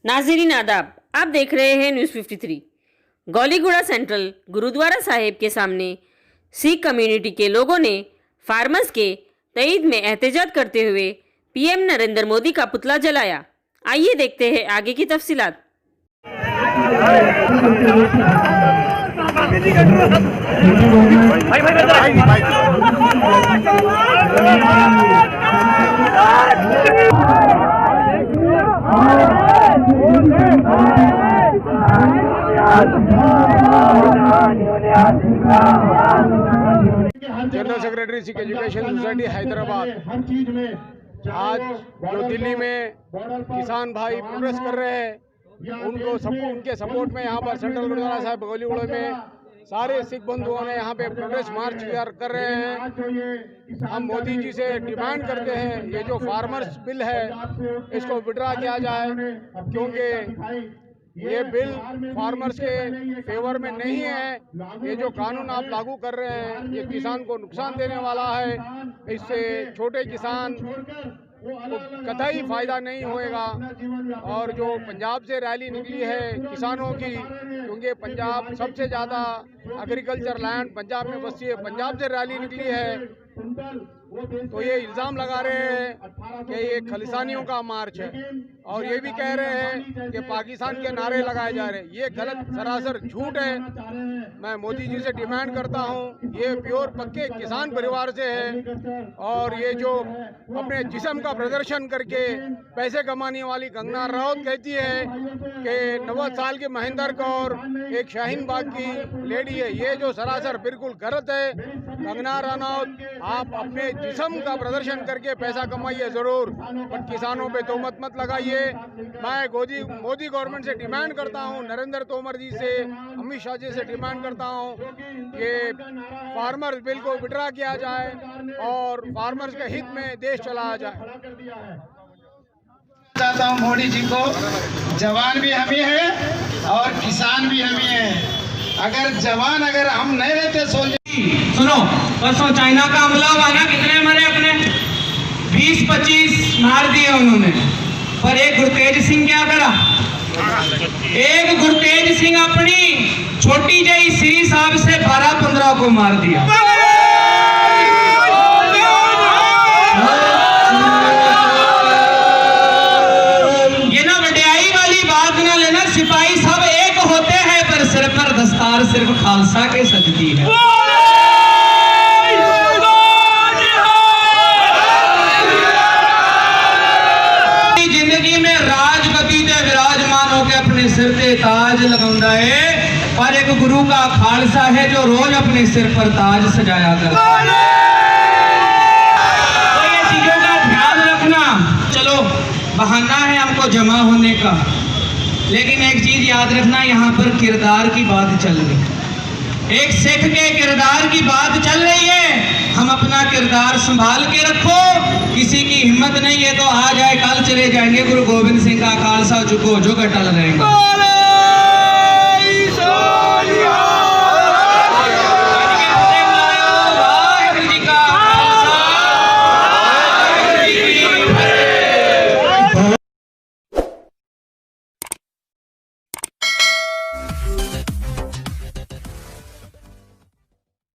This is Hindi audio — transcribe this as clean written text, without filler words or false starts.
नाज़रीन आदाब, आप देख रहे हैं न्यूज़ 53। गौलीगुड़ा सेंट्रल गुरुद्वारा साहिब के सामने सिख कम्युनिटी के लोगों ने फार्मर्स के तईद में एहतजाज करते हुए पीएम नरेंद्र मोदी का पुतला जलाया। आइए देखते हैं आगे की तफसीलात। General secretary Sikh education society Hyderabad आज जो दिल्ली में किसान भाई प्रोटेस्ट कर रहे हैं उनके सपोर्ट में यहाँ पर सेंट्रल गुरुद्वारा साहिब गौलीगुड़ा में सारे सिख बंधुओं ने यहाँ पे प्रोटेस्ट मार्च कर रहे हैं। हम मोदी जी से डिमांड करते हैं ये जो फार्मर्स बिल है इसको विड्रा किया जाए, क्योंकि ये बिल फार्मर्स के फेवर में नहीं है। ये जो कानून आप लागू कर रहे हैं ये किसान को नुकसान देने वाला है। इससे छोटे किसान को कतई फायदा नहीं होएगा। और जो पंजाब से रैली निकली है किसानों की, क्योंकि पंजाब सबसे ज़्यादा एग्रीकल्चर लैंड पंजाब में बसी है, पंजाब से रैली निकली है तो ये इल्ज़ाम लगा रहे हैं कि ये खालिस्तानियों का मार्च है और ये भी कह रहे हैं कि पाकिस्तान के नारे लगाए जा रहे हैं। ये गलत सरासर झूठ है। मैं मोदी जी से डिमांड करता हूँ, ये प्योर पक्के किसान परिवार से है और ये जो अपने जिस्म का प्रदर्शन करके पैसे कमाने वाली कंगना रनौत कहती है कि 90 साल की महेंद्र कौर एक शाहीन बाग की लेडी है, ये जो सरासर बिल्कुल गलत है। कंगना रनौत, आप अपने जिस्म का प्रदर्शन करके पैसा कमाइए ज़रूर, बट किसानों पे तोहमत मत लगाइए। मैं मोदी गवर्नमेंट से डिमांड करता हूं, नरेंद्र तोमर जी से, अमित शाह जी से डिमांड करता हूं कि फार्मर्स बिल को विड्रा किया जाए और फार्मर्स के हित में देश चलाया जाए। चाहता हूं मोदी जी को, जवान भी हम ही हैं और किसान भी हम ही हैं। अगर हम नहीं रहते सुनो, परसों चाइना का हमला हुआ ना, कितने मरे अपने 20-25 मार दिए उन्होंने, पर एक गुरतेज सिंह क्या करा? एक गुरतेज सिंह अपनी छोटी जई श्री साहब से 12-15 को मार दिया। ये ना वड्याई वाली बात ना लेना, सिपाही सब एक होते हैं पर सिर पर दस्तार सिर्फ खालसा के सजती है। अपने सिर पे ताज लगाता है, पर एक गुरु का खालसा है जो रोज अपने सिर पर ताज सजाया करता है। तो ये चीजों का ध्यान रखना। चलो बहाना है हमको जमा होने का, लेकिन एक चीज याद रखना, यहाँ पर किरदार की बात चल रही, एक सिख के किरदार की बात चल रही है। हम अपना किरदार संभाल के रखो, किसी की हिम्मत नहीं है तो आ जाए, कल चले जाएंगे। गुरु गोविंद सिंह का खालसा झुको झुक अटल रहेगा।